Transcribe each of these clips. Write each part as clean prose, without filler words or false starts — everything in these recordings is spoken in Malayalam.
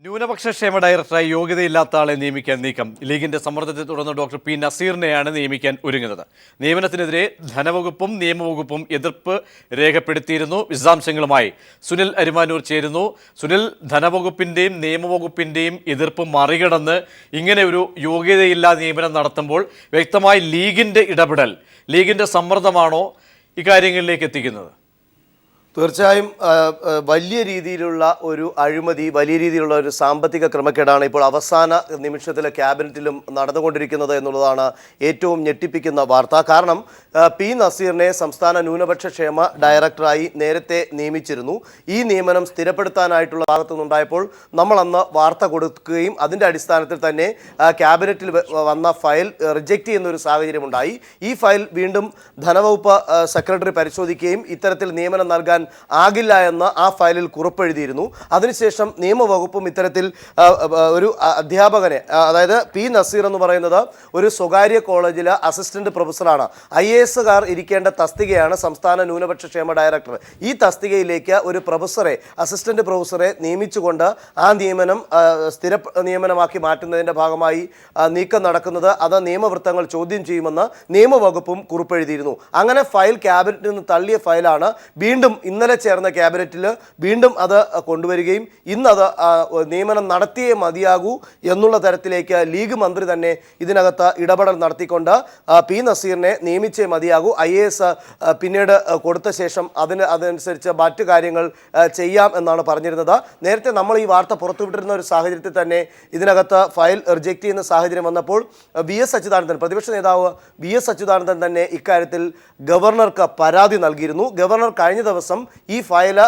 ന്യൂനപക്ഷ ക്ഷേമ ഡയറക്ടറായി യോഗ്യതയില്ലാത്ത ആളെ നിയമിക്കാൻ നീക്കം. ലീഗിന്റെ സമ്മർദ്ദത്തെ തുടർന്ന് ഡോക്ടർ പി നസീറിനെയാണ് നിയമിക്കാൻ ഒരുങ്ങുന്നത്. നിയമനത്തിനെതിരെ ധനവകുപ്പും നിയമവകുപ്പും എതിർപ്പ് രേഖപ്പെടുത്തിയിരുന്നു. വിശദാംശങ്ങളുമായി സുനിൽ അരിമാനൂർ ചേരുന്നു. സുനിൽ, ധനവകുപ്പിന്റെയും നിയമവകുപ്പിന്റെയും എതിർപ്പ് മറികടന്ന് ഇങ്ങനെ ഒരു യോഗ്യതയില്ലാ നിയമനം നടത്തുമ്പോൾ വ്യക്തമായി ലീഗിന്റെ ഇടപെടൽ, ലീഗിന്റെ സമ്മർദ്ദമാണോ ഇക്കാര്യങ്ങളിലേക്ക് എത്തിക്കുന്നത്? തീർച്ചയായും വലിയ രീതിയിലുള്ള ഒരു അഴിമതി, വലിയ രീതിയിലുള്ള ഒരു സാമ്പത്തിക ക്രമക്കേടാണ് ഇപ്പോൾ അവസാന നിമിഷത്തിലെ ക്യാബിനറ്റിലും നടന്നുകൊണ്ടിരിക്കുന്നത് എന്നുള്ളതാണ് ഏറ്റവും ഞെട്ടിപ്പിക്കുന്ന വാർത്ത. കാരണം പി നസീറിനെ സംസ്ഥാന ന്യൂനപക്ഷ ക്ഷേമ ഡയറക്ടറായി നേരത്തെ നിയമിച്ചിരുന്നു. ഈ നിയമനം സ്ഥിരപ്പെടുത്താനായിട്ടുള്ള ഭാഗത്തുനിന്നുണ്ടായപ്പോൾ നമ്മൾ അന്ന് വാർത്ത കൊടുക്കുകയും അതിൻ്റെ അടിസ്ഥാനത്തിൽ തന്നെ ക്യാബിനറ്റിൽ വന്ന ഫയൽ റിജക്റ്റ് ചെയ്യുന്ന ഒരു സാഹചര്യമുണ്ടായി. ഈ ഫയൽ വീണ്ടും ധനവകുപ്പ് സെക്രട്ടറി പരിശോധിക്കുകയും ഇത്തരത്തിൽ നിയമനം നൽകാൻ ആകില്ല എന്ന് ആ ഫയലിൽ കുറിപ്പെഴുതിയിരുന്നു. അതിനുശേഷം നിയമവകുപ്പും ഇത്തരത്തിൽ ഒരു അധ്യാപകനെ, അതായത് പി നസീർ എന്ന് പറയുന്നത് ഒരു സ്വകാര്യ കോളേജിലെ അസിസ്റ്റന്റ് പ്രൊഫസറാണ്. IAS ഇരിക്കേണ്ട തസ്തികയാണ് സംസ്ഥാന ന്യൂനപക്ഷ ക്ഷേമ ഡയറക്ടർ. ഈ തസ്തികയിലേക്ക് ഒരു പ്രൊഫസറെ, അസിസ്റ്റന്റ് പ്രൊഫസറെ നിയമിച്ചുകൊണ്ട് ആ നിയമനം സ്ഥിര നിയമനമാക്കി മാറ്റുന്നതിൻ്റെ ഭാഗമായി നീക്കം നടക്കുന്നത് അത് നിയമവൃത്തങ്ങൾ ചോദ്യം ചെയ്യുമെന്ന് നിയമവകുപ്പും കുറിപ്പെഴുതിയിരുന്നു. അങ്ങനെ ഫയൽ ക്യാബിനറ്റിൽ നിന്ന് തള്ളിയ ഫയലാണ് വീണ്ടും ഇന്നലെ ചേർന്ന ക്യാബിനറ്റിൽ വീണ്ടും അത് കൊണ്ടുവരികയും ഇന്നത് നിയമനം നടത്തിയേ മതിയാകൂ എന്നുള്ള തരത്തിലേക്ക് ലീഗ് മന്ത്രി തന്നെ ഇതിനകത്ത് ഇടപെടൽ നടത്തിക്കൊണ്ട് പി നസീറിനെ നിയമിച്ചേ മതിയാകൂ, IAS പിന്നീട് കൊടുത്ത ശേഷം അതനുസരിച്ച് മറ്റു കാര്യങ്ങൾ ചെയ്യാം എന്നാണ് പറഞ്ഞിരുന്നത്. നേരത്തെ നമ്മൾ ഈ വാർത്ത പുറത്തുവിട്ടിരുന്ന ഒരു സാഹചര്യത്തിൽ തന്നെ ഇതിനകത്ത് ഫയൽ റിജക്റ്റ് ചെയ്യുന്ന സാഹചര്യം വന്നപ്പോൾ VS അച്യുതാനന്ദൻ, പ്രതിപക്ഷ നേതാവ് VS അച്യുതാനന്ദൻ തന്നെ ഇക്കാര്യത്തിൽ ഗവർണർക്ക് പരാതി നൽകിയിരുന്നു. ഗവർണർ കഴിഞ്ഞ ദിവസം ഈ ഫയൽ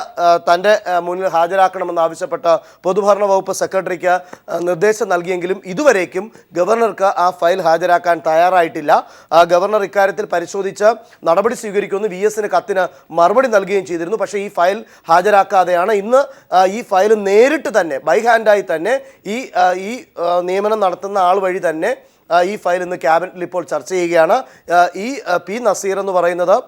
തൻ്റെ മുന്നിൽ ഹാജരാക്കണമെന്നാവശ്യപ്പെട്ട പൊതുഭരണ വകുപ്പ് സെക്രട്ടറിക്ക് നിർദ്ദേശം നൽകിയെങ്കിലും ഇതുവരേക്കും ഗവർണർക്ക് ആ ഫയൽ ഹാജരാക്കാൻ തയ്യാറായിട്ടില്ല. ഗവർണർ ഇക്കാര്യത്തിൽ പരിശോധിച്ച് നടപടി സ്വീകരിക്കുമെന്ന് VSന് കത്തിന് മറുപടി നൽകുകയും ചെയ്തിരുന്നു. പക്ഷേ ഈ ഫയൽ ഹാജരാക്കാതെയാണ് ഇന്ന് ഈ ഫയൽ നേരിട്ട് തന്നെ ബൈ ഹാൻഡായി തന്നെ ഈ നിയമനം നടത്തുന്ന ആൾ വഴി തന്നെ ഈ ഫയൽ ഇന്ന് ക്യാബിനറ്റിൽ ഇപ്പോൾ ചർച്ച ചെയ്യുകയാണ്. ഈ പി നസീർ എന്ന് പറയുന്നത്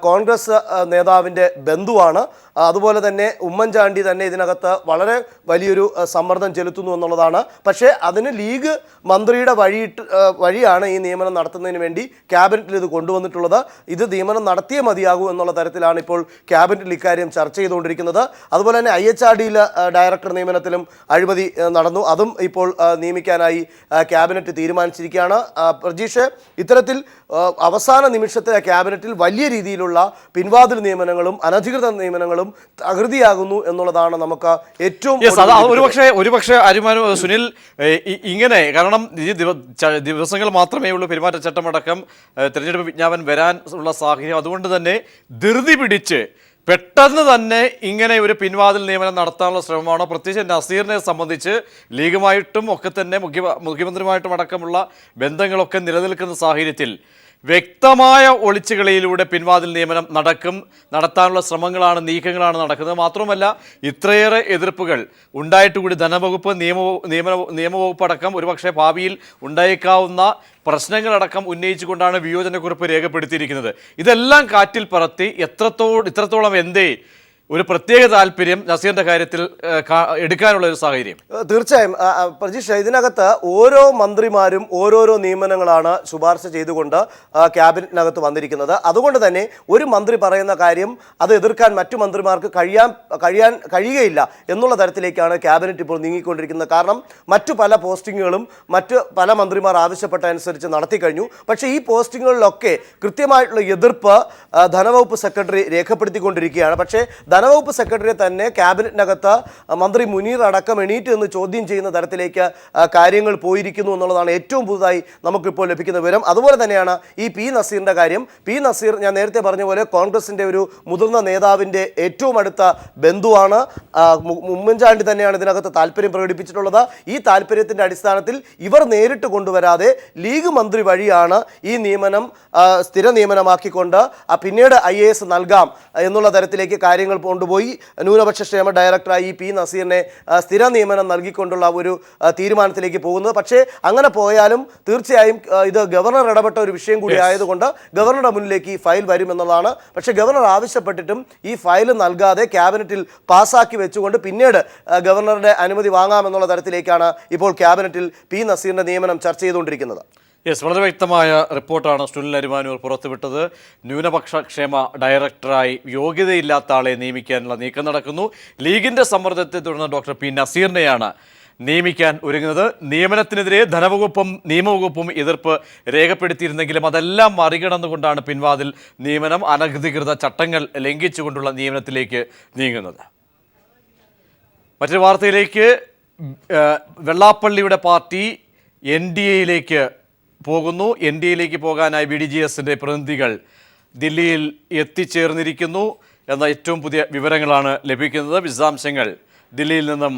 കോൺഗ്രസ് നേതാവിൻ്റെ ബന്ധുവാണ്. അതുപോലെ തന്നെ ഉമ്മൻചാണ്ടി തന്നെ ഇതിനകത്ത് വളരെ വലിയൊരു സമ്മർദ്ദം ചെലുത്തുന്നു എന്നുള്ളതാണ്. പക്ഷേ അതിന് ലീഗ് മന്ത്രിയുടെ വഴിയാണ് ഈ നിയമനം നടത്തുന്നതിന് വേണ്ടി ക്യാബിനറ്റിൽ ഇത് കൊണ്ടുവന്നിട്ടുള്ളത്. ഇത് നിയമനം നടത്തിയേ മതിയാകൂ എന്നുള്ള തരത്തിലാണ് ഇപ്പോൾ ക്യാബിനറ്റിൽ ഇക്കാര്യം ചർച്ച ചെയ്തുകൊണ്ടിരിക്കുന്നത്. അതുപോലെ തന്നെ IHRDയിൽ ഡയറക്ടർ നിയമനത്തിലും അഴിമതി നടന്നു. അതും ഇപ്പോൾ നിയമിക്കാനായി ക്യാബിനറ്റ് തീരുമാനിച്ചിരിക്കുകയാണ്. പ്രജീഷ്, ഇത്തരത്തിൽ അവസാന നിമിഷത്തെ ക്യാബിനറ്റിൽ വലിയ രീതിയിലുള്ള പിൻവാതിൽ നിയമനങ്ങളും അനധികൃത നിയമനങ്ങളും തകൃതിയാകുന്നു എന്നുള്ളതാണ് നമുക്ക് ഏറ്റവും ഒരുപക്ഷെ അരിമാനു സുനിൽ ഇങ്ങനെ, കാരണം ഈ ദിവസങ്ങൾ മാത്രമേ ഉള്ളൂ പെരുമാറ്റച്ചട്ടമടക്കം തെരഞ്ഞെടുപ്പ് വിജ്ഞാപനം വരാൻ ഉള്ള സാഹചര്യം. അതുകൊണ്ട് തന്നെ ധൃതി പിടിച്ച് പെട്ടെന്ന് തന്നെ ഇങ്ങനെ ഒരു പിൻവാതിൽ നിയമനം നടത്താനുള്ള ശ്രമമാണോ? പ്രത്യേകിച്ച് നസീറിനെ സംബന്ധിച്ച് ലീഗുമായിട്ടും ഒക്കെ തന്നെ മുഖ്യമന്ത്രിയുമായിട്ടും അടക്കമുള്ള ബന്ധങ്ങളൊക്കെ നിലനിൽക്കുന്ന സാഹചര്യത്തിൽ വ്യക്തമായ ഒളിച്ചുകളിയിലൂടെ പിൻവാതിൽ നിയമനം നടത്താനുള്ള ശ്രമങ്ങളാണ്, നീക്കങ്ങളാണ് നടക്കുന്നത്. മാത്രമല്ല ഇത്രയേറെ എതിർപ്പുകൾ ഉണ്ടായിട്ടുകൂടി ധനവകുപ്പ്, നിയമവകുപ്പ് അടക്കം ഒരുപക്ഷെ ഭാവിയിൽ ഉണ്ടായേക്കാവുന്ന പ്രശ്നങ്ങളടക്കം ഉന്നയിച്ചുകൊണ്ടാണ് വിയോജനക്കുറിപ്പ് രേഖപ്പെടുത്തിയിരിക്കുന്നത്. ഇതെല്ലാം കാറ്റിൽ പറത്തി ഇത്രത്തോളം എന്തേ ഒരു പ്രത്യേക താല്പര്യം നസീറിന്റെ കാര്യത്തിൽ എടുക്കാനുള്ള ഒരു സാഹചര്യം? തീർച്ചയായും പ്രജീഷ്, ഇതിനകത്ത് ഓരോ മന്ത്രിമാരും ഓരോരോ നിയമനങ്ങളാണ് ശുപാർശ ചെയ്തുകൊണ്ട് ക്യാബിനറ്റിനകത്ത് വന്നിരിക്കുന്നത്. അതുകൊണ്ട് തന്നെ ഒരു മന്ത്രി പറയുന്ന കാര്യം അത് എതിർക്കാൻ മറ്റു മന്ത്രിമാർക്ക് കഴിയുകയില്ല എന്നുള്ള തരത്തിലേക്കാണ് ക്യാബിനറ്റ് ഇപ്പോൾ നീങ്ങിക്കൊണ്ടിരിക്കുന്നത്. കാരണം മറ്റു പല പോസ്റ്റിങ്ങുകളും മറ്റ് പല മന്ത്രിമാർ ആവശ്യപ്പെട്ട അനുസരിച്ച് നടത്തി കഴിഞ്ഞു. പക്ഷേ ഈ പോസ്റ്റിങ്ങുകളിലൊക്കെ കൃത്യമായിട്ടുള്ള എതിർപ്പ് ധനവകുപ്പ് സെക്രട്ടറി രേഖപ്പെടുത്തിക്കൊണ്ടിരിക്കുകയാണ്. പക്ഷേ ധനവകുപ്പ് സെക്രട്ടറിയെ തന്നെ ക്യാബിനറ്റിനകത്ത് മന്ത്രി മുനീർ അടക്കം എണീറ്റ് നിന്ന് ചോദ്യം ചെയ്യുന്ന തരത്തിലേക്ക് കാര്യങ്ങൾ പോയിരിക്കുന്നു എന്നുള്ളതാണ് ഏറ്റവും പുതുതായി നമുക്കിപ്പോൾ ലഭിക്കുന്ന വിവരം. അതുപോലെ തന്നെയാണ് ഈ പി നസീറിൻ്റെ കാര്യം. പി നസീർ, ഞാൻ നേരത്തെ പറഞ്ഞ പോലെ കോൺഗ്രസിൻ്റെ ഒരു മുതിർന്ന നേതാവിൻ്റെ ഏറ്റവും അടുത്ത ബന്ധുവാണ്. ഉമ്മൻചാണ്ടി തന്നെയാണ് ഇതിനകത്ത് താല്പര്യം പ്രകടിപ്പിച്ചിട്ടുള്ളത്. ഈ താല്പര്യത്തിൻ്റെ അടിസ്ഥാനത്തിൽ ഇവർ നേരിട്ട് കൊണ്ടുവരാതെ ലീഗ് മന്ത്രി വഴിയാണ് ഈ നിയമനം സ്ഥിര നിയമനമാക്കിക്കൊണ്ട് പിന്നീട് IAS നൽകാം എന്നുള്ള തരത്തിലേക്ക് കാര്യങ്ങൾ കൊണ്ടുപോയി ന്യൂനപക്ഷ ക്ഷേമ ഡയറക്ടറായി പി നസീറിനെ സ്ഥിര നിയമനം നൽകിക്കൊണ്ടുള്ള ഒരു തീരുമാനത്തിലേക്ക് പോകുന്നത്. പക്ഷേ അങ്ങനെ പോയാലും തീർച്ചയായും ഇത് ഗവർണർ ഇടപെട്ട ഒരു വിഷയം കൂടി ആയതുകൊണ്ട് ഗവർണറുടെ മുന്നിലേക്ക് ഈ ഫയൽ വരുമെന്നുള്ളതാണ്. പക്ഷേ ഗവർണർ ആവശ്യപ്പെട്ടിട്ടും ഈ ഫയൽ നൽകാതെ ക്യാബിനറ്റിൽ പാസ്സാക്കി വെച്ചുകൊണ്ട് പിന്നീട് ഗവർണറുടെ അനുമതി വാങ്ങാമെന്നുള്ള തരത്തിലേക്കാണ് ഇപ്പോൾ ക്യാബിനറ്റിൽ പി നസീറിന്റെ നിയമനം ചർച്ച ചെയ്തുകൊണ്ടിരിക്കുന്നത്. യെസ്, വളരെ വ്യക്തമായ റിപ്പോർട്ടാണ് സുനിൽ അരിമാനൂർ പുറത്തുവിട്ടത്. ന്യൂനപക്ഷ ക്ഷേമ ഡയറക്ടറായി യോഗ്യതയില്ലാത്ത ആളെ നിയമിക്കാനുള്ള നീക്കം നടക്കുന്നു. ലീഗിന്റെ സമ്മർദ്ദത്തെ തുടർന്ന് ഡോക്ടർ പി നസീറിനെയാണ് നിയമിക്കാൻ ഒരുങ്ങുന്നത്. നിയമനത്തിനെതിരെ ധനവകുപ്പും നിയമവകുപ്പും എതിർപ്പ് രേഖപ്പെടുത്തിയിരുന്നെങ്കിലും അതെല്ലാം മറികടന്നുകൊണ്ടാണ് പിൻവാതിൽ നിയമനം, അനധികൃത ചട്ടങ്ങൾ ലംഘിച്ചുകൊണ്ടുള്ള നിയമനത്തിലേക്ക് നീങ്ങുന്നത്. മറ്റൊരു വാർത്തയിലേക്ക്, വെള്ളാപ്പള്ളിയുടെ പാർട്ടി NDAയിലേക്ക് പോകുന്നു. NDAയിലേക്ക് പോകാനായി BDJSന്റെ പ്രതിനിധികൾ ദില്ലിയിൽ എത്തിച്ചേർന്നിരിക്കുന്നു എന്ന ഏറ്റവും പുതിയ വിവരങ്ങളാണ് ലഭിക്കുന്നത്. വിശദാംശങ്ങൾ ദില്ലിയിൽ നിന്നും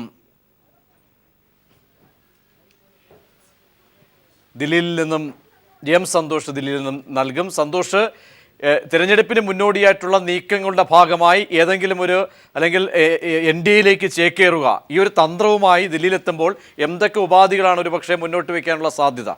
സന്തോഷ് ദില്ലിയിൽ നിന്നും നൽകും. സന്തോഷ്, തിരഞ്ഞെടുപ്പിന് മുന്നോടിയായിട്ടുള്ള നീക്കങ്ങളുടെ ഭാഗമായി ഏതെങ്കിലും ഒരു അല്ലെങ്കിൽ NDAയിലേക്ക് ചേക്കേറുക, ഈ ഒരു തന്ത്രവുമായി ദില്ലിയിലെത്തുമ്പോൾ എന്തൊക്കെ ഉപാധികളാണ് ഒരു പക്ഷേ മുന്നോട്ട് വയ്ക്കാനുള്ള സാധ്യത?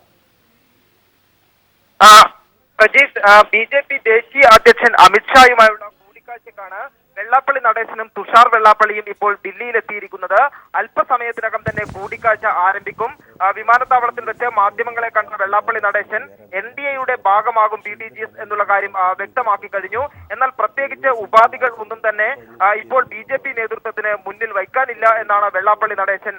പ്രജീഷ്, BJP ദേശീയ അധ്യക്ഷൻ അമിത്ഷായുമായുള്ള കൂടിക്കാഴ്ചക്കാണ് വെള്ളാപ്പള്ളി നടേശനും തുഷാർ വെള്ളാപ്പള്ളിയും ഇപ്പോൾ ദില്ലിയിലെത്തിയിരിക്കുന്നത്. അല്പസമയത്തിനകം തന്നെ കൂടിക്കാഴ്ച ആരംഭിക്കും. വിമാനത്താവളത്തിൽ വെച്ച് മാധ്യമങ്ങളെ കണ്ട വെള്ളാപ്പള്ളി നടേശൻ NDAയുടെ ഭാഗമാകും BDJS എന്നുള്ള കാര്യം വ്യക്തമാക്കി കഴിഞ്ഞു. എന്നാൽ പ്രത്യേകിച്ച് ഉപാധികൾ ഒന്നും തന്നെ ഇപ്പോൾ BJP നേതൃത്വത്തിന് മുന്നിൽ വയ്ക്കാനില്ല എന്നാണ് വെള്ളാപ്പള്ളി നടേശൻ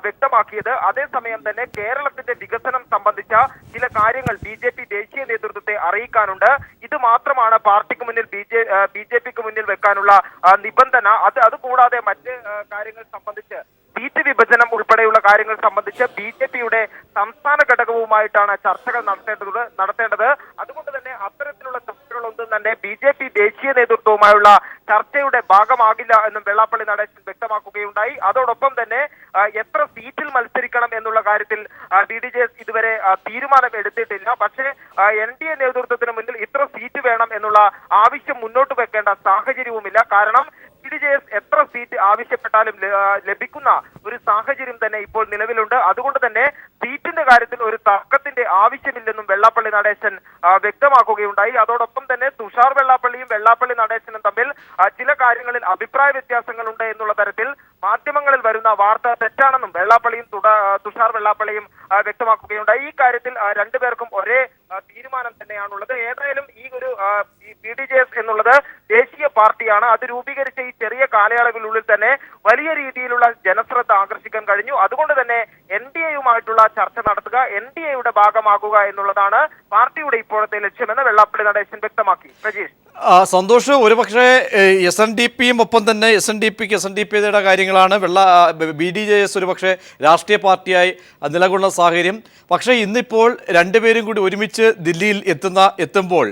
വ്യക്തമാക്കിയത്. അതേസമയം തന്നെ കേരളത്തിന്റെ വികസനം സംബന്ധിച്ച ചില കാര്യങ്ങൾ BJP ദേശീയ നേതൃത്വത്തെ അറിയിക്കാനുണ്ട്. ഇത് മാത്രമാണ് പാർട്ടിക്ക് മുന്നിൽ BJPക്ക് മുന്നിൽ വെക്കാനുള്ള നിബന്ധന. അതുകൂടാതെ മറ്റ് കാര്യങ്ങൾ സംബന്ധിച്ച് സീറ്റ് വിഭജനം ഉൾപ്പെടെയുള്ള കാര്യങ്ങൾ സംബന്ധിച്ച് BJPയുടെ സംസ്ഥാന ഘടകവുമായിട്ടാണ് ചർച്ചകൾ നടത്തേണ്ടത്. അതുകൊണ്ട് തന്നെ അത്തരത്തിലുള്ള ചർച്ചകളൊന്നും തന്നെ BJP ദേശീയ നേതൃത്വവുമായുള്ള ചർച്ചയുടെ ഭാഗമാകില്ല എന്നും വെള്ളാപ്പള്ളി നടേശൻ വ്യക്തമാക്കുകയുണ്ടായി. അതോടൊപ്പം തന്നെ എത്ര സീറ്റിൽ മത്സരിക്കണം എന്നുള്ള കാര്യത്തിൽ BDJS ഇതുവരെ തീരുമാനം എടുത്തിട്ടില്ല. പക്ഷേ NDA നേതൃത്വത്തിന് മുന്നിൽ ഇത്ര സീറ്റ് വേണം എന്നുള്ള ആവശ്യം മുന്നോട്ട് വെക്കേണ്ട സാഹചര്യവുമില്ല. കാരണം BDJS എത്ര സീറ്റ് ആവശ്യപ്പെട്ടാലും ലഭിക്കുന്ന ഒരു സാഹചര്യം തന്നെ ഇപ്പോൾ നിലവിലുണ്ട്. അതുകൊണ്ട് തന്നെ സീറ്റിന്റെ കാര്യത്തിൽ ഒരു തർക്കത്തിന്റെ ആവശ്യമില്ലെന്നും വെള്ളാപ്പള്ളി നടേശൻ വ്യക്തമാക്കുകയുണ്ടായി. അതോടൊപ്പം തന്നെ തുഷാർ വെള്ളാപ്പള്ളിയും വെള്ളാപ്പള്ളി നടേശനും തമ്മിൽ ചില കാര്യങ്ങളിൽ അഭിപ്രായ വ്യത്യാസങ്ങളുണ്ട് എന്നുള്ള തരത്തിൽ മാധ്യമങ്ങളിൽ വരുന്ന വാർത്ത തെറ്റാണെന്നും വെള്ളാപ്പള്ളിയും തുഷാർ വെള്ളാപ്പള്ളിയും വ്യക്തമാക്കുകയുണ്ടായി. ഈ കാര്യത്തിൽ രണ്ടുപേർക്കും ഒരേ തീരുമാനം തന്നെയാണുള്ളത്. ഏതായാലും ഈ ഒരു BDJS എന്നുള്ളത് ദേശീയ പാർട്ടിയാണ്. അത് രൂപീകരിച്ച ഈ ചെറിയ കാലയളവിനുള്ളിൽ തന്നെ വലിയ രീതിയിലുള്ള ജനശ്രദ്ധ ആകർഷിക്കാൻ കഴിഞ്ഞു. അതുകൊണ്ട് തന്നെ NDAയുമായിട്ടുള്ള ചർച്ച നടത്തുക, NDAയുടെ ഭാഗമാകുക എന്നുള്ളതാണ് പാർട്ടിയുടെ ഇപ്പോഴത്തെ ലക്ഷ്യമെന്ന് വെള്ളാപ്പള്ളി നടേശൻ വ്യക്തമാക്കി. പ്രജീഷ്, സന്തോഷ്, ഒരുപക്ഷെ SNDPയും ഒപ്പം തന്നെ SNDPക്ക് SNDPയുടെ കാര്യങ്ങളാണ് BDJS ഒരുപക്ഷെ രാഷ്ട്രീയ പാർട്ടിയായി നിലകൊള്ളുന്ന സാഹചര്യം. പക്ഷേ ഇന്നിപ്പോൾ രണ്ടുപേരും കൂടി ഒരുമിച്ച് ദില്ലിയിൽ എത്തുമ്പോൾ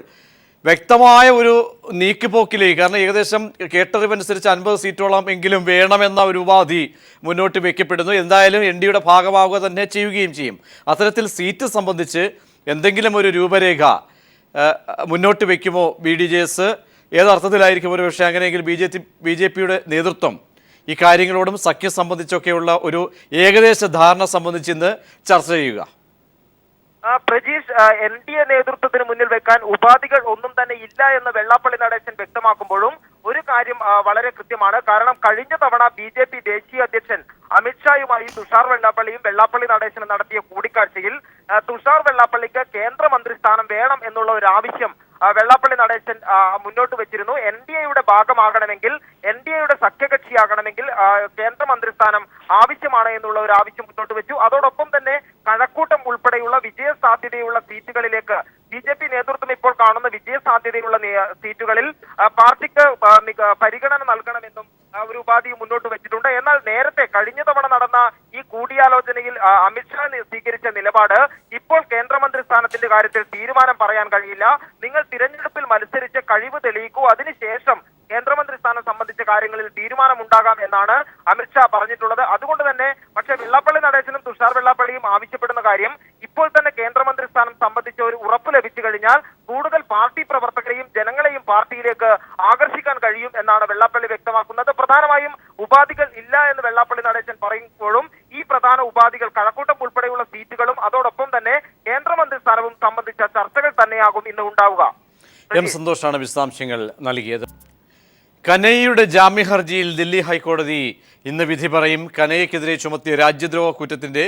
വ്യക്തമായ ഒരു നീക്കുപോക്കിലേക്ക്, കാരണം ഏകദേശം കേട്ടറിവനുസരിച്ച് 50 സീറ്റോളം എങ്കിലും വേണമെന്ന ഒരു ഉപാധി മുന്നോട്ട് വയ്ക്കപ്പെടുന്നു. എന്തായാലും NDAയുടെ ഭാഗമാവുക തന്നെ ചെയ്യുകയും ചെയ്യും. അത്തരത്തിൽ സീറ്റ് സംബന്ധിച്ച് എന്തെങ്കിലും ഒരു രൂപരേഖ മുന്നോട്ട് വയ്ക്കുമോ BDJS? ഏതർത്ഥത്തിലായിരിക്കും ഒരു പക്ഷേ അങ്ങനെയെങ്കിൽ BJPയുടെ നേതൃത്വം ഈ കാര്യങ്ങളോടും സഖ്യം സംബന്ധിച്ചൊക്കെയുള്ള ഒരു ഏകദേശ ധാരണ സംബന്ധിച്ച് ഇന്ന് ചർച്ച ചെയ്യുക? പ്രജീഷ്, NDA നേതൃത്വത്തിന് മുന്നിൽ വെക്കാൻ ഉപാധികൾ ഒന്നും തന്നെ ഇല്ല എന്ന് വെള്ളാപ്പള്ളി നടേശൻ വ്യക്തമാക്കുമ്പോഴും ഒരു കാര്യം വളരെ കൃത്യമാണ്. കാരണം കഴിഞ്ഞ തവണ BJP ദേശീയ അധ്യക്ഷൻ അമിത്ഷായുമായി തുഷാർ വെള്ളാപ്പള്ളിയും വെള്ളാപ്പള്ളി നടേശനും നടത്തിയ കൂടിക്കാഴ്ചയിൽ തുഷാർ വെള്ളാപ്പള്ളിക്ക് കേന്ദ്രമന്ത്രി സ്ഥാനം വേണം എന്നുള്ള ഒരു ആവശ്യം വെള്ളാപ്പള്ളി നടേശൻ മുന്നോട്ട് വെച്ചിരുന്നു. NDAയുടെ ഭാഗമാകണമെങ്കിൽ, NDAയുടെ സഖ്യകക്ഷിയാകണമെങ്കിൽ കേന്ദ്രമന്ത്രി സ്ഥാനം ആവശ്യമാണ് എന്നുള്ള ഒരു ആവശ്യം മുന്നോട്ട് വെച്ചു. അതോടൊപ്പം തന്നെ കഴക്കൂട്ടം ഉൾപ്പെടെയുള്ള വിജയ സാധ്യതയുള്ള സീറ്റുകളിലേക്ക് BJP നേതൃത്വം ഇപ്പോൾ കാണുന്ന വിജയ സാധ്യതയുള്ള സീറ്റുകളിൽ പാർട്ടിക്ക് പരിഗണന നൽകണമെന്നും ഒരു ഉപാധി മുന്നോട്ട് വെച്ചിട്ടുണ്ട്. എന്നാൽ നേരത്തെ കഴിഞ്ഞ തവണ നടന്ന ഈ കൂടിയാലോചനയിൽ അമിത്ഷാ സ്വീകരിച്ച നിലപാട് ഇപ്പോൾ കേന്ദ്രമന്ത്രി സ്ഥാനത്തിന്റെ കാര്യത്തിൽ തീരുമാനം പറയാൻ കഴിയില്ല, നിങ്ങൾ തിരഞ്ഞെടുപ്പിൽ മത്സരിച്ച് കഴിവ് തെളിയിക്കൂ, അതിനുശേഷം കേന്ദ്രമന്ത്രി സ്ഥാനം സംബന്ധിച്ച കാര്യങ്ങളിൽ തീരുമാനമുണ്ടാകാം എന്നാണ് അമിത്ഷാ പറഞ്ഞിട്ടുള്ളത്. അതുകൊണ്ട് തന്നെ പക്ഷേ വെള്ളാപ്പള്ളി നടേശനും തുഷാർ വെള്ളാപ്പള്ളിയും ആവശ്യപ്പെടുന്ന കാര്യം ഇപ്പോൾ തന്നെ കേന്ദ്രമന്ത്രി സ്ഥാനം സംബന്ധിച്ച ഒരു ഉറപ്പ് ലഭിച്ചു കഴിഞ്ഞാൽ കൂടുതൽ പാർട്ടി പ്രവർത്തകരെയും ജനങ്ങളെയും പാർട്ടിയിലേക്ക് ആകർഷിക്കാൻ കഴിയും എന്നാണ് വെള്ളാപ്പള്ളി വ്യക്തമാക്കുന്നത്. പ്രധാനമായും ഉപാധികൾ ഇല്ല എന്ന് വെള്ളാപ്പള്ളി നടേശൻ പറയുമ്പോഴും ഈ പ്രധാന ഉപാധികൾ കഴക്കൂട്ടം ഉൾപ്പെടെയുള്ള സീറ്റുകളും അതോടൊപ്പം തന്നെ കേന്ദ്രമന്ത്രി സ്ഥാനവും സംബന്ധിച്ച ചർച്ചകൾ തന്നെയാകും ഇന്ന് ഉണ്ടാവുക. എം സന്തോഷാണ് വിശദാംശങ്ങൾ നൽകിയത്. കനയ്യയുടെ ജാമ്യ ഹർജിയിൽ ദില്ലി ഹൈക്കോടതി ഇന്ന് വിധി പറയും. കനയ്യക്കെതിരെ ചുമത്തിയ രാജ്യദ്രോഹ കുറ്റത്തിന്റെ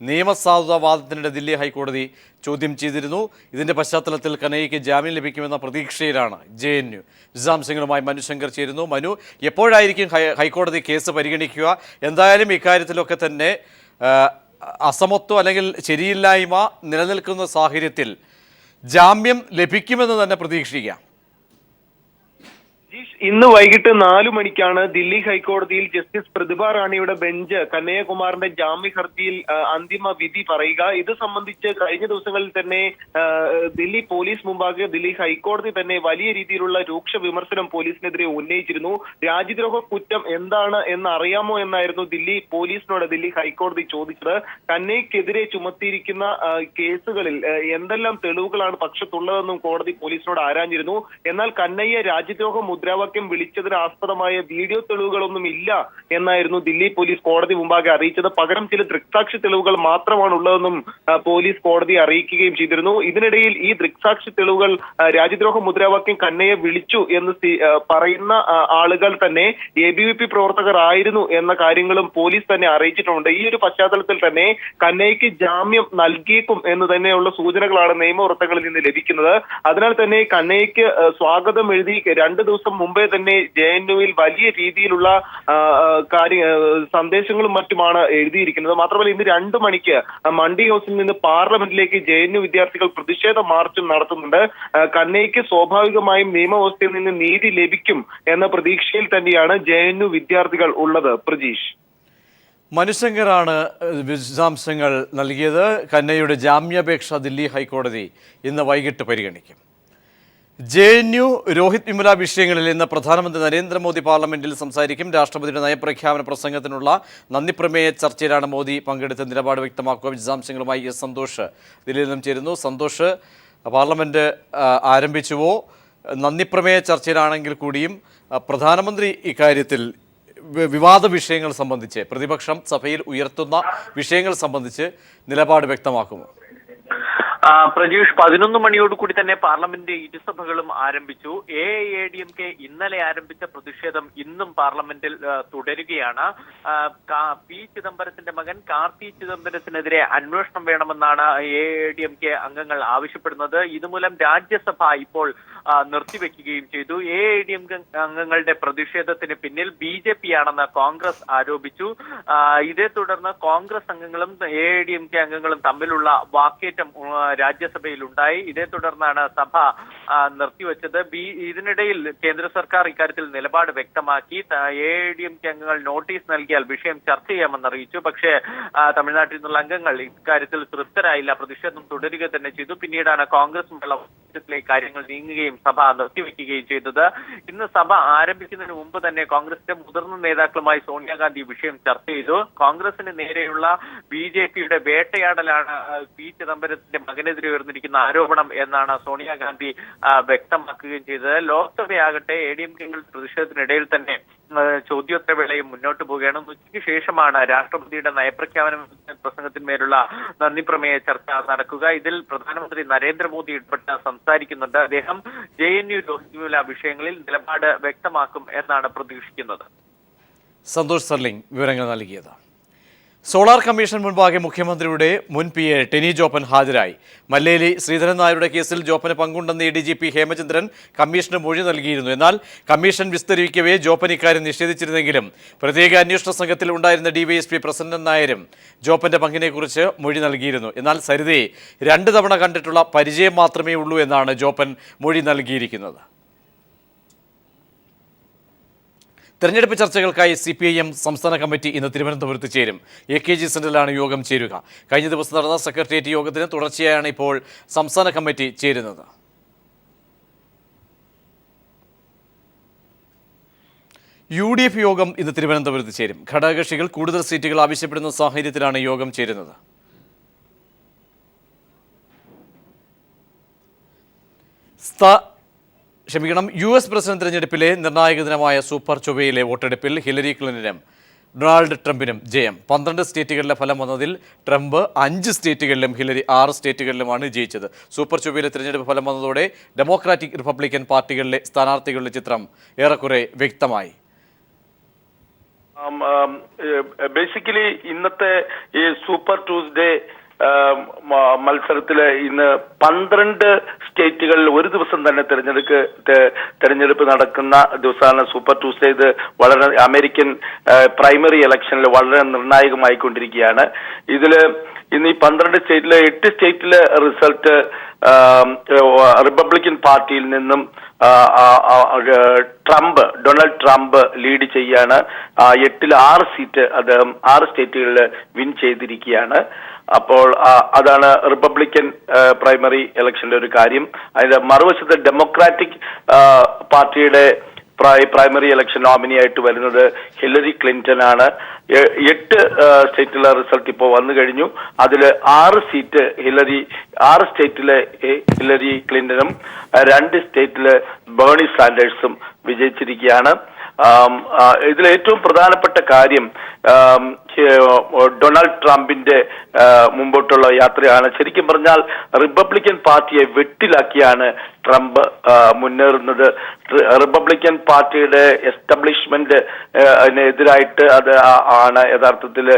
നിയമസാധുത വാദത്തിനിടെ ദില്ലി ഹൈക്കോടതി ചോദ്യം ചെയ്തിരുന്നു. ഇതിന്റെ പശ്ചാത്തലത്തിൽ കനയ്യയ്ക്ക് ജാമ്യം ലഭിക്കുമെന്ന പ്രതീക്ഷയിലാണ് JNU. വിശദാംശങ്ങളുമായി മനു ശങ്കർ ചേരുന്നു. മനു, എപ്പോഴായിരിക്കും ഹൈക്കോടതി കേസ് പരിഗണിക്കുക? എന്തായാലും ഇക്കാര്യത്തിലൊക്കെ തന്നെ അസമത്വം അല്ലെങ്കിൽ ശരിയില്ലായ്മ നിലനിൽക്കുന്ന സാഹചര്യത്തിൽ ജാമ്യം ലഭിക്കുമെന്ന് തന്നെ പ്രതീക്ഷിക്കാം. ഇന്ന് വൈകിട്ട് 4 മണിക്കാണ് ദില്ലി ഹൈക്കോടതിയിൽ ജസ്റ്റിസ് പ്രതിഭ റാണിയുടെ ബെഞ്ച് കനയ്യകുമാറിന്റെ ജാമ്യ ഹർജിയിൽ അന്തിമ വിധി പറയുക. ഇത് സംബന്ധിച്ച് കഴിഞ്ഞ ദിവസങ്ങളിൽ തന്നെ ദില്ലി പോലീസ് മുമ്പാകെ ദില്ലി ഹൈക്കോടതി തന്നെ വലിയ രീതിയിലുള്ള രൂക്ഷ വിമർശനം പോലീസിനെതിരെ ഉന്നയിച്ചിരുന്നു. രാജ്യദ്രോഹ കുറ്റം എന്താണ് എന്ന് അറിയാമോ എന്നായിരുന്നു ദില്ലി പോലീസിനോട് ദില്ലി ഹൈക്കോടതി ചോദിച്ചത്. കനയ്യക്കെതിരെ ചുമത്തിയിരിക്കുന്ന കേസുകളിൽ എന്തെല്ലാം തെളിവുകളാണ് പക്ഷത്തുള്ളതെന്നും കോടതി പോലീസിനോട് ആരാഞ്ഞിരുന്നു. എന്നാൽ കനയ്യ രാജ്യദ്രോഹ മുദ്രാവാക്യം വിളിച്ചതിന് ആസ്പദമായ വീഡിയോ തെളിവുകളൊന്നും ഇല്ല എന്നായിരുന്നു ദില്ലി പോലീസ് കോടതി മുമ്പാകെ അറിയിച്ചത്. പകരം ചില ദൃക്സാക്ഷി തെളിവുകൾ മാത്രമാണ് ഉള്ളതെന്നും പോലീസ് കോടതിയെ അറിയിക്കുകയും ചെയ്തിരുന്നു. ഇതിനിടയിൽ ഈ ദൃക്സാക്ഷി തെളിവുകൾ രാജ്യദ്രോഹ മുദ്രാവാക്യം കനയ്യ വിളിച്ചു എന്ന് പറയുന്ന ആളുകൾ തന്നെ ABVP പ്രവർത്തകർ ആയിരുന്നു എന്ന കാര്യങ്ങളും പോലീസ് തന്നെ അറിയിച്ചിട്ടുണ്ട്. ഈ ഒരു പശ്ചാത്തലത്തിൽ തന്നെ കനയ്യയ്ക്ക് ജാമ്യം നൽകിയേക്കും എന്ന് തന്നെയുള്ള സൂചനകളാണ് നിയമവൃത്തങ്ങളിൽ നിന്ന് ലഭിക്കുന്നത്. അതിനാൽ തന്നെ കനയ്യയ്ക്ക് സ്വാഗതം എഴുതി 2 ദിവസം മുമ്പേ തന്നെ JNUവിൽ വലിയ രീതിയിലുള്ള സന്ദേശങ്ങളും മറ്റുമാണ് എഴുതിയിരിക്കുന്നത്. മാത്രമല്ല ഇന്ന് 2 മണിക്ക് മണ്ഡി ഹൗസിൽ നിന്ന് പാർലമെന്റിലേക്ക് JNU വിദ്യാർത്ഥികൾ പ്രതിഷേധ മാർച്ചും നടത്തുന്നുണ്ട്. കനയ്യയ്ക്ക് സ്വാഭാവികമായും നിയമവ്യവസ്ഥയിൽ നിന്ന് നീതി ലഭിക്കും എന്ന പ്രതീക്ഷയിൽ തന്നെയാണ് JNU വിദ്യാർത്ഥികൾ ഉള്ളത്. പ്രജീഷ്, മനുശങ്കറാണ് വിശദാംശങ്ങൾ നൽകിയത്. കനയ്യയുടെ ജാമ്യാപേക്ഷ ദില്ലി ഹൈക്കോടതി ഇന്ന് വൈകിട്ട് പരിഗണിക്കും. JNU രോഹിത് വിമല വിഷയങ്ങളിൽ ഇന്ന് പ്രധാനമന്ത്രി നരേന്ദ്രമോദി പാർലമെന്റിൽ സംസാരിക്കും. രാഷ്ട്രപതിയുടെ നയപ്രഖ്യാപന പ്രസംഗത്തിനുള്ള നന്ദിപ്രമേയ ചർച്ചയിലാണ് മോദി പങ്കെടുത്ത് നിലപാട് വ്യക്തമാക്കുക. വിശദാംശങ്ങളുമായി സന്തോഷ് ദില്ലിയിൽ നിന്നും ചേരുന്നു. സന്തോഷ്, പാർലമെന്റ് ആരംഭിച്ചുവോ? നന്ദിപ്രമേയ ചർച്ചയിലാണെങ്കിൽ കൂടിയും പ്രധാനമന്ത്രി ഇക്കാര്യത്തിൽ വിവാദ വിഷയങ്ങൾ സംബന്ധിച്ച്, പ്രതിപക്ഷം സഭയിൽ ഉയർത്തുന്ന വിഷയങ്ങൾ സംബന്ധിച്ച് നിലപാട് വ്യക്തമാക്കുമോ? പ്രജീഷ്, 11 മണിയോടുകൂടി തന്നെ പാർലമെന്റ് ഇരുസഭകളും ആരംഭിച്ചു. AIADMK ഇന്നലെ ആരംഭിച്ച പ്രതിഷേധം ഇന്നും പാർലമെന്റിൽ തുടരുകയാണ്. പി ചിദംബരത്തിന്റെ മകൻ കാർത്തി ചിദംബരത്തിനെതിരെ അന്വേഷണം വേണമെന്നാണ് AIADMK അംഗങ്ങൾ ആവശ്യപ്പെടുന്നത്. ഇതുമൂലം രാജ്യസഭ ഇപ്പോൾ നിർത്തിവെക്കുകയും ചെയ്തു. AIADMK അംഗങ്ങളുടെ പ്രതിഷേധത്തിന് പിന്നിൽ BJP ആണെന്ന് കോൺഗ്രസ് ആരോപിച്ചു. ഇതേ തുടർന്ന് കോൺഗ്രസ് അംഗങ്ങളും AIADMK അംഗങ്ങളും തമ്മിലുള്ള വാക്കേറ്റം രാജ്യസഭയിൽ ഉണ്ടായി. ഇതേ തുടർന്നാണ് സഭ നിർത്തിവെച്ചത്. ഇതിനിടയിൽ കേന്ദ്ര സർക്കാർ ഇക്കാര്യത്തിൽ നിലപാട് വ്യക്തമാക്കി. AIADMK അംഗങ്ങൾ നോട്ടീസ് നൽകിയാൽ വിഷയം ചർച്ച ചെയ്യാമെന്ന് അറിയിച്ചു. പക്ഷേ തമിഴ്നാട്ടിൽ നിന്നുള്ള അംഗങ്ങൾ ഇക്കാര്യത്തിൽ തൃപ്തരായില്ല, പ്രതിഷേധം തുടരുക തന്നെ ചെയ്തു. പിന്നീടാണ് കോൺഗ്രസുമുള്ള കാര്യങ്ങൾ നീങ്ങുകയും സഭ നിർത്തിവെക്കുകയും ചെയ്തത്. ഇന്ന് സഭ ആരംഭിക്കുന്നതിന് മുമ്പ് തന്നെ കോൺഗ്രസിന്റെ മുതിർന്ന നേതാക്കളുമായി സോണിയാഗാന്ധി വിഷയം ചർച്ച ചെയ്തു. കോൺഗ്രസിന് നേരെയുള്ള BJPയുടെ വേട്ടയാടലാണ് പി ചിദംബരത്തിന്റെ മകനെതിരെ ഉയർന്നിരിക്കുന്ന ആരോപണം എന്നാണ് സോണിയാഗാന്ധി വ്യക്തമാക്കുകയും ചെയ്തത്. ലോക്സഭയാകട്ടെ AIADMK പ്രതിഷേധത്തിനിടയിൽ തന്നെ ചോദ്യോത്തരവേളയും മുന്നോട്ട് പോവുകയാണ്. ഉച്ചയ്ക്ക് ശേഷമാണ് രാഷ്ട്രപതിയുടെ നയപ്രഖ്യാപന പ്രസംഗത്തിന്മേലുള്ള നന്ദിപ്രമേയ ചർച്ച നടക്കുക. ഇതിൽ പ്രധാനമന്ത്രി നരേന്ദ്രമോദി ഉൾപ്പെട്ട് സംസാരിക്കുന്നുണ്ട്. അദ്ദേഹം JNU രോഹിത് വിമല വിഷയങ്ങളിൽ നിലപാട് വ്യക്തമാക്കും എന്നാണ് പ്രതീക്ഷിക്കുന്നത്. സന്തോഷ് സർലിംഗ് വിവരങ്ങൾ നൽകിയത്. സോളാർ കമ്മീഷൻ മുൻപാകെ മുഖ്യമന്ത്രിയുടെ മുൻ PA ടെനി ജോപ്പൻ ഹാജരായി. മല്ലേലി ശ്രീധരൻ നായരുടെ കേസിൽ ജോപ്പന് പങ്കുണ്ടെന്ന് ADGP ഹേമചന്ദ്രൻ കമ്മീഷന് മൊഴി നൽകിയിരുന്നു. എന്നാൽ കമ്മീഷൻ വിസ്തരിക്കവേ ജോപ്പൻ ഇക്കാര്യം നിഷേധിച്ചിരുന്നെങ്കിലും പ്രത്യേക അന്വേഷണ സംഘത്തിൽ ഉണ്ടായിരുന്ന DYSP പ്രസന്നൻ നായരും ജോപ്പന്റെ പങ്കിനെക്കുറിച്ച് മൊഴി നൽകിയിരുന്നു. എന്നാൽ സരിതയെ 2 തവണ കണ്ടിട്ടുള്ള പരിചയം മാത്രമേ ഉള്ളൂ എന്നാണ് ജോപ്പൻ മൊഴി നൽകിയിരിക്കുന്നത്. തെരഞ്ഞെടുപ്പ് ചർച്ചകൾക്കായി CPIM സംസ്ഥാന കമ്മിറ്റി ഇന്ന് തിരുവനന്തപുരത്ത് ചേരും. AKG സെന്ററിലാണ് യോഗം ചേരുക. കഴിഞ്ഞ ദിവസം നടന്ന സെക്രട്ടേറിയറ്റ് യോഗത്തിന് തുടർച്ചയായാണ് ഇപ്പോൾ സംസ്ഥാന കമ്മിറ്റി ചേരുന്നത്. UDF യോഗം ഇന്ന് തിരുവനന്തപുരത്ത് ചേരും. ഘടകകക്ഷികൾ കൂടുതൽ സീറ്റുകൾ ആവശ്യപ്പെടുന്ന സാഹചര്യത്തിലാണ് യോഗം ചേരുന്നത്. US പ്രസിഡന്റ് തെരഞ്ഞെടുപ്പിലെ നിർണായക ദിനമായ സൂപ്പർ ചൊവ്വയിലെ വോട്ടെടുപ്പിൽ ഹിലരി ക്ലിന്റനും ഡൊണാൾഡ് ട്രംപിനും ജയം. 12 സ്റ്റേറ്റുകളിലെ ഫലം വന്നതിൽ ട്രംപ് 5 സ്റ്റേറ്റുകളിലും ഹിലരി 6 സ്റ്റേറ്റുകളിലുമാണ് ജയിച്ചത്. സൂപ്പർ ചൊവ്വയിലെ തെരഞ്ഞെടുപ്പ് ഫലം വന്നതോടെ ഡെമോക്രാറ്റിക് റിപ്പബ്ലിക്കൻ പാർട്ടികളിലെ സ്ഥാനാർത്ഥികളുടെ ചിത്രം ഏറെക്കുറെ വ്യക്തമായി. ബേസിക്കലി ഇന്നത്തെ ഈ സൂപ്പർ ട്യൂസ്ഡേ മത്സരത്തില് ഇന്ന് 12 സ്റ്റേറ്റുകളിൽ ഒരു ദിവസം തന്നെ തെരഞ്ഞെടുപ്പ് നടക്കുന്ന ദിവസമാണ് സൂപ്പർ ട്യൂസ്ഡേ. ഇത് വളരെ അമേരിക്കൻ പ്രൈമറി ഇലക്ഷനിൽ വളരെ നിർണായകമായിക്കൊണ്ടിരിക്കുകയാണ്. ഇതില് ഇന്ന് ഈ 12 സ്റ്റേറ്റിലെ 8 സ്റ്റേറ്റിലെ റിസൾട്ട് റിപ്പബ്ലിക്കൻ പാർട്ടിയിൽ നിന്നും ഡൊണാൾഡ് ട്രംപ് ലീഡ് ചെയ്യാണ്. 8-ൽ 6 സീറ്റ് അദ്ദേഹം 6 സ്റ്റേറ്റുകളിൽ വിൻ ചെയ്തിരിക്കുകയാണ്. അപ്പോൾ അതാണ് റിപ്പബ്ലിക്കൻ പ്രൈമറി ഇലക്ഷന്റെ ഒരു കാര്യം. അതിന്റെ മറുവശത്ത് ഡെമോക്രാറ്റിക് പാർട്ടിയുടെ പ്രൈമറി ഇലക്ഷൻ നോമിനിയായിട്ട് വരുന്നത് ഹിലരി ക്ലിന്റൺ ആണ്. 8 സ്റ്റേറ്റിലെ റിസൾട്ട് ഇപ്പോൾ വന്നു കഴിഞ്ഞു. അതിൽ 6 സ്റ്റേറ്റിലെ ഹിലരി ക്ലിന്റണും 2 സ്റ്റേറ്റിലെ ബേർണി സാൻഡേഴ്സും വിജയിച്ചിരിക്കുകയാണ്. ഇതിൽ ഏറ്റവും പ്രധാനപ്പെട്ട കാര്യം ഡൊണാൾഡ് ട്രംപിന്റെ മുമ്പോട്ടുള്ള യാത്രയാണ്. ശരിക്കും പറഞ്ഞാൽ റിപ്പബ്ലിക്കൻ പാർട്ടിയെ വെട്ടിലാക്കിയാണ് ട്രംപ് മുന്നേറുന്നത്. റിപ്പബ്ലിക്കൻ പാർട്ടിയുടെ എസ്റ്റാബ്ലിഷ്മെന്റ് എതിരായിട്ട് അത് ആണ് യഥാർത്ഥത്തിൽ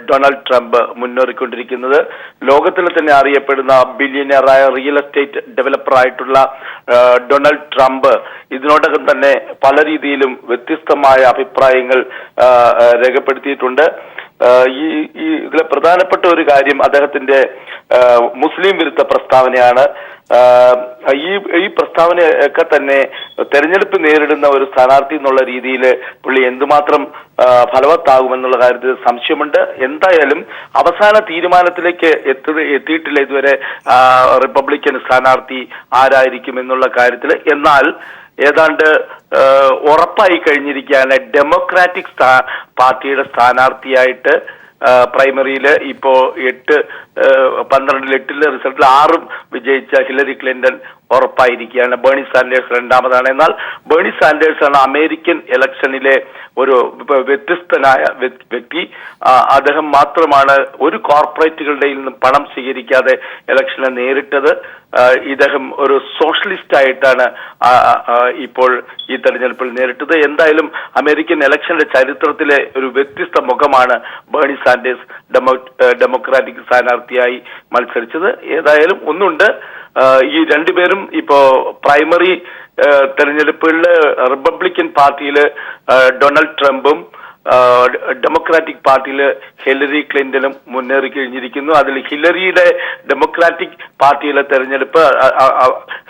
ഡൊണാൾഡ് ട്രംപ് മുന്നേറിക്കൊണ്ടിരിക്കുന്നത്. ലോകത്തിൽ തന്നെ അറിയപ്പെടുന്ന ബില്യണിയറായ റിയൽ എസ്റ്റേറ്റ് ഡെവലപ്പർ ആയിട്ടുള്ള ഡൊണാൾഡ് ട്രംപ് ഇതിനോടകം തന്നെ പല രീതിയിലും വ്യത്യസ്തമായ അഭിപ്രായങ്ങൾ രേഖപ്പെടുത്തിയിട്ടുണ്ട്. ഇതിലെ പ്രധാനപ്പെട്ട ഒരു കാര്യം അദ്ദേഹത്തിന്റെ മുസ്ലിം വിരുദ്ധ പ്രസ്താവനയാണ്. ഈ പ്രസ്താവനയൊക്കെ തന്നെ തെരഞ്ഞെടുപ്പ് നേരിടുന്ന ഒരു സ്ഥാനാർത്ഥി എന്നുള്ള രീതിയിൽ പുള്ളി എന്തുമാത്രം ഫലവത്താകുമെന്നുള്ള കാര്യത്തിൽ സംശയമുണ്ട്. എന്തായാലും അവസാന തീരുമാനത്തിലേക്ക് എത്തിയിട്ടില്ല ഇതുവരെ റിപ്പബ്ലിക്കൻ സ്ഥാനാർത്ഥി ആരായിരിക്കും എന്നുള്ള കാര്യത്തിൽ. എന്നാൽ ഏതാണ്ട് ഉറപ്പായി കഴിഞ്ഞിരിക്കുകയാണ് ഡെമോക്രാറ്റിക് പാർട്ടിയുടെ സ്ഥാനാർത്ഥിയായിട്ട് പ്രൈമറിയില് ഇപ്പോ 12-ൽ 8-ലെ റിസൾട്ടിൽ 6 വിജയിച്ച ഹിലരി ക്ലിന്റൺ ഉറപ്പായിരിക്കുകയാണ്. ബേർണി സാൻഡേഴ്സ് രണ്ടാമതാണ്. എന്നാൽ ബേർണി സാൻഡേഴ്സ് ആണ് അമേരിക്കൻ ഇലക്ഷനിലെ ഒരു വ്യത്യസ്തനായ വ്യക്തി. അദ്ദേഹം മാത്രമാണ് ഒരു കോർപ്പറേറ്റുകളുടെയിൽ നിന്നും പണം സ്വീകരിക്കാതെ ഇലക്ഷനെ നേരിട്ടത്. ഇദ്ദേഹം ഒരു സോഷ്യലിസ്റ്റ് ആയിട്ടാണ് ഇപ്പോൾ ഈ തെരഞ്ഞെടുപ്പിൽ നേരിട്ടത്. എന്തായാലും അമേരിക്കൻ ഇലക്ഷന്റെ ചരിത്രത്തിലെ ഒരു വ്യത്യസ്ത മുഖമാണ് ബേർണി സാൻഡേഴ്സ് ഡെമോക്രാറ്റിക് സ്ഥാനാർത്ഥിയായി മത്സരിച്ചത്. ഏതായാലും ഒന്നുണ്ട്, ഈ രണ്ടുപേരും ഇപ്പോ പ്രൈമറി തെരഞ്ഞെടുപ്പുകളിൽ റിപ്പബ്ലിക്കൻ പാർട്ടിയിൽ ഡൊണാൾഡ് ട്രംപും ഡെമോക്രാറ്റിക് പാർട്ടിയിൽ ഹിലരി ക്ലിന്റണും മുന്നേറി കഴിഞ്ഞിരിക്കുന്നു. അതിൽ ഹിലറിയുടെ ഡെമോക്രാറ്റിക് പാർട്ടിയിലെ തെരഞ്ഞെടുപ്പ്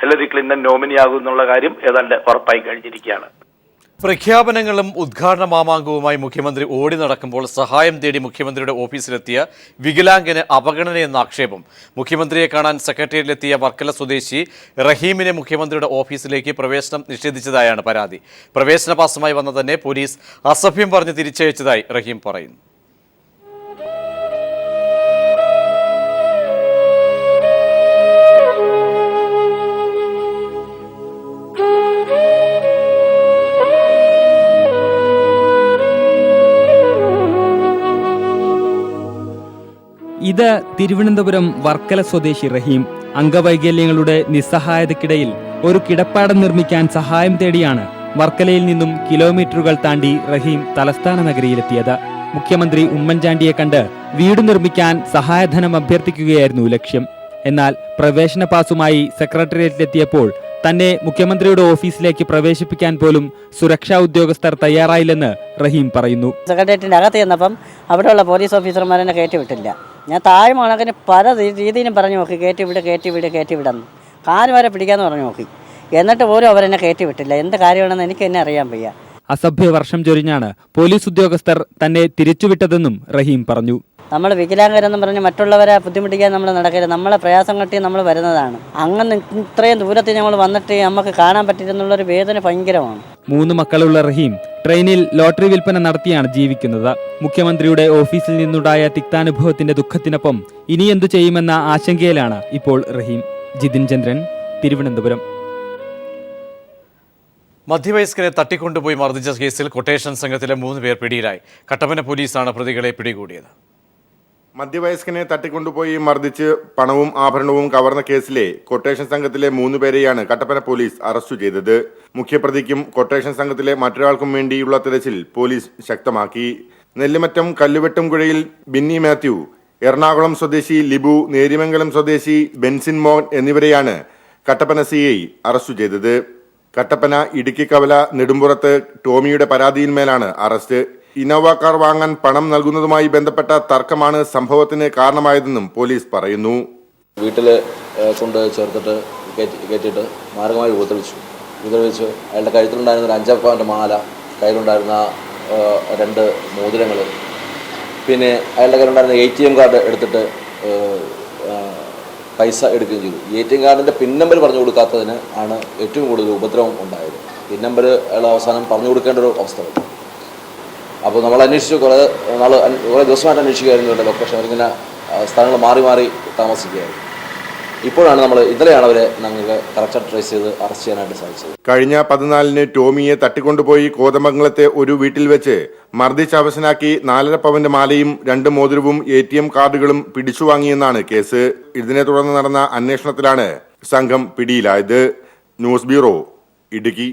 ഹിലരി ക്ലിന്റൺ നോമിനിയാകും എന്നുള്ള കാര്യം ഏതാണ്ട് ഉറപ്പായി കഴിഞ്ഞിരിക്കുകയാണ്. പ്രഖ്യാപനങ്ങളും ഉദ്ഘാടന മാമാങ്കവുമായി മുഖ്യമന്ത്രി ഓടി നടക്കുമ്പോൾ സഹായം തേടി മുഖ്യമന്ത്രിയുടെ ഓഫീസിലെത്തിയ വികലാംഗന് അവഗണനയെന്ന ആക്ഷേപം. മുഖ്യമന്ത്രിയെ കാണാൻ സെക്രട്ടേറിയറ്റിലെത്തിയ വർക്കല സ്വദേശി റഹീമിനെ മുഖ്യമന്ത്രിയുടെ ഓഫീസിലേക്ക് പ്രവേശനം നിഷേധിച്ചതായാണ് പരാതി. പ്രവേശന പാസുമായി വന്ന തന്നെ പോലീസ് അസഭ്യം പറഞ്ഞ് തിരിച്ചയച്ചതായി റഹീം പറയുന്നു. ഇത് തിരുവനന്തപുരം വർക്കല സ്വദേശി റഹീം. അംഗവൈകല്യങ്ങളുടെ നിസ്സഹായതയ്ക്കിടയിൽ ഒരു കിടപ്പാടം നിർമ്മിക്കാൻ സഹായം തേടിയാണ് വർക്കലയിൽ നിന്നും കിലോമീറ്ററുകൾ താണ്ടി റഹീം തലസ്ഥാന നഗരിയിലെത്തിയത്. മുഖ്യമന്ത്രി ഉമ്മൻചാണ്ടിയെ കണ്ട് വീട് നിർമ്മിക്കാൻ സഹായധനം അഭ്യർത്ഥിക്കുകയായിരുന്നു ലക്ഷ്യം. എന്നാൽ പ്രവേശന പാസുമായി സെക്രട്ടേറിയറ്റിലെത്തിയപ്പോൾ തന്നെ മുഖ്യമന്ത്രിയുടെ ഓഫീസിലേക്ക് പ്രവേശിപ്പിക്കാൻ പോലും സുരക്ഷാ ഉദ്യോഗസ്ഥർ തയ്യാറായില്ലെന്ന് റഹീം പറയുന്നു. സെക്രട്ടേറിയറ്റിൻ്റെ അകത്ത് ചെന്നപ്പം അവിടെയുള്ള പോലീസ് ഓഫീസർമാരെന്നെ കയറ്റിവിട്ടില്ല. ഞാൻ താഴെ മണക്കിന് പല രീതിയിലും പറഞ്ഞു നോക്കി, കയറ്റിവിടുന്നു. കാല് വരെ പിടിക്കാമെന്ന് പറഞ്ഞു നോക്കി. എന്നിട്ട് പോലും അവരെന്നെ കയറ്റിവിട്ടില്ല. എന്ത് കാര്യമാണെന്ന് എനിക്ക് തന്നെ അറിയാൻ വയ്യ. അസഭ്യ വർഷം ചൊരിഞ്ഞാണ് പോലീസ് ഉദ്യോഗസ്ഥർ തന്നെ തിരിച്ചുവിട്ടതെന്നും റഹീം പറഞ്ഞു. നമ്മൾ വികലാംഗരെന്നും പറഞ്ഞ് മറ്റുള്ളവരെ ബുദ്ധിമുട്ടിക്കാൻ നമ്മൾ നടക്കരുത്. നമ്മളെ പ്രയാസം കെട്ടി നമ്മൾ വരുന്നതാണ്. അങ്ങനെ ഇത്രയും ദൂരത്തിൽ നമ്മൾ വന്നിട്ട് നമുക്ക് കാണാൻ പറ്റില്ലെന്നുള്ളൊരു വേദന ഭയങ്കരമാണ്. 3 മക്കളുള്ള റഹീം ട്രെയിനിൽ ലോട്ടറി വിൽപ്പന നടത്തിയാണ് ജീവിക്കുന്നത്. മുഖ്യമന്ത്രിയുടെ ഓഫീസിൽ നിന്നുണ്ടായ തിക്താനുഭവത്തിന്റെ ദുഃഖത്തിനൊപ്പം ഇനി എന്തു ചെയ്യുമെന്ന ആശങ്കയിലാണ് ഇപ്പോൾ റഹീം. ജിതിൻ ചന്ദ്രൻ, തിരുവനന്തപുരം. മധ്യവയസ്കനെ തട്ടിക്കൊണ്ടുപോയി മർദ്ദിച്ച കേസിൽ കൊട്ടേഷൻ സംഘത്തിലെ 3 പേർ പിടിയിലായി. കട്ടപ്പന പോലീസാണ് പ്രതികളെ പിടികൂടിയത്. മധ്യവയസ്കനെ തട്ടിക്കൊണ്ടുപോയി മർദ്ദിച്ച് പണവും ആഭരണവും കവർന്ന കേസിലെ കൊട്ടേഷൻ സംഘത്തിലെ 3 പേരെയാണ് കട്ടപ്പന പോലീസ് അറസ്റ്റ് ചെയ്തത്. മുഖ്യപ്രതിക്കും കൊട്ടേഷൻ സംഘത്തിലെ മറ്റൊരാൾക്കും വേണ്ടിയുള്ള തിരച്ചിൽ പോലീസ് ശക്തമാക്കി. നെല്ലിമറ്റം കല്ലുവെട്ടുംകുഴയിൽ ബിന്നി മാത്യു, എറണാകുളം സ്വദേശി ലിബു, നേരിമംഗലം സ്വദേശി ബെൻസിൻ മോൻ എന്നിവരെയാണ് കട്ടപ്പന CI അറസ്റ്റ് ചെയ്തത്. Kattappana Idukkikkavala നെടുമ്പുറത്ത് ടോമിയുടെ പരാതിയിന്മേലാണ് arrest. Innova car വാങ്ങാൻ പണം നൽകുന്നതുമായി ബന്ധപ്പെട്ട തർക്കമാണ് സംഭവത്തിന് കാരണമായതെന്നും പോലീസ് പറയുന്നു. വീട്ടിൽ കൊണ്ട് ചേർത്തിട്ട് കയറ്റിയിട്ട് മാർഗമായി ഉപദ്രവിച്ചു. അയാളുടെ കഴുത്തിലുണ്ടായിരുന്ന ഒരു 5 പവൻ്റെ മാല, കയ്യിലുണ്ടായിരുന്ന 2 മോതിരങ്ങൾ, പിന്നെ അയാളുടെ കയ്യിലുണ്ടായിരുന്ന ATM കാർഡ് എടുത്തിട്ട് പൈസ എടുക്കുകയും ചെയ്തു. ATM കാർഡിൻ്റെ പിൻ നമ്പർ പറഞ്ഞു കൊടുക്കാത്തതിന് ആണ് ഏറ്റവും കൂടുതൽ ഉപദ്രവം ഉണ്ടായത്. പിൻ നമ്പർ അയാൾ അവസാനം പറഞ്ഞു കൊടുക്കേണ്ട ഒരു അവസ്ഥ വന്നു. അപ്പോൾ നമ്മൾ അന്വേഷിച്ചു, കുറേ ദിവസമായിട്ട് അന്വേഷിക്കുകയായിരുന്നു ലൊക്കേഷൻ. അവരിങ്ങനെ സ്ഥലങ്ങൾ മാറി മാറി താമസിക്കുകയായിരുന്നു. ഇപ്പോഴാണ് ഇന്നലെയാണ് അവരെ ഞങ്ങൾക്ക് കറക്റ്റ് ട്രേസ് ചെയ്ത് അറസ്റ്റ് ചെയ്യാനായിട്ട് സാധിച്ചത്. കഴിഞ്ഞ 14-ന് ടോമിയെ തട്ടിക്കൊണ്ടുപോയി കോതമംഗലത്തെ ഒരു വീട്ടിൽ വെച്ച് മർദ്ദിച്ച് അവശനാക്കി 4.5 പവന്റെ മാലയും 2 മോതിരവും ATM കാർഡുകളും പിടിച്ചുവാങ്ങിയെന്നാണ് കേസ്. ഇതിനെ തുടർന്ന് നടന്ന അന്വേഷണത്തിലാണ് സംഘം പിടിയിലായത്. News bureau, Idukki.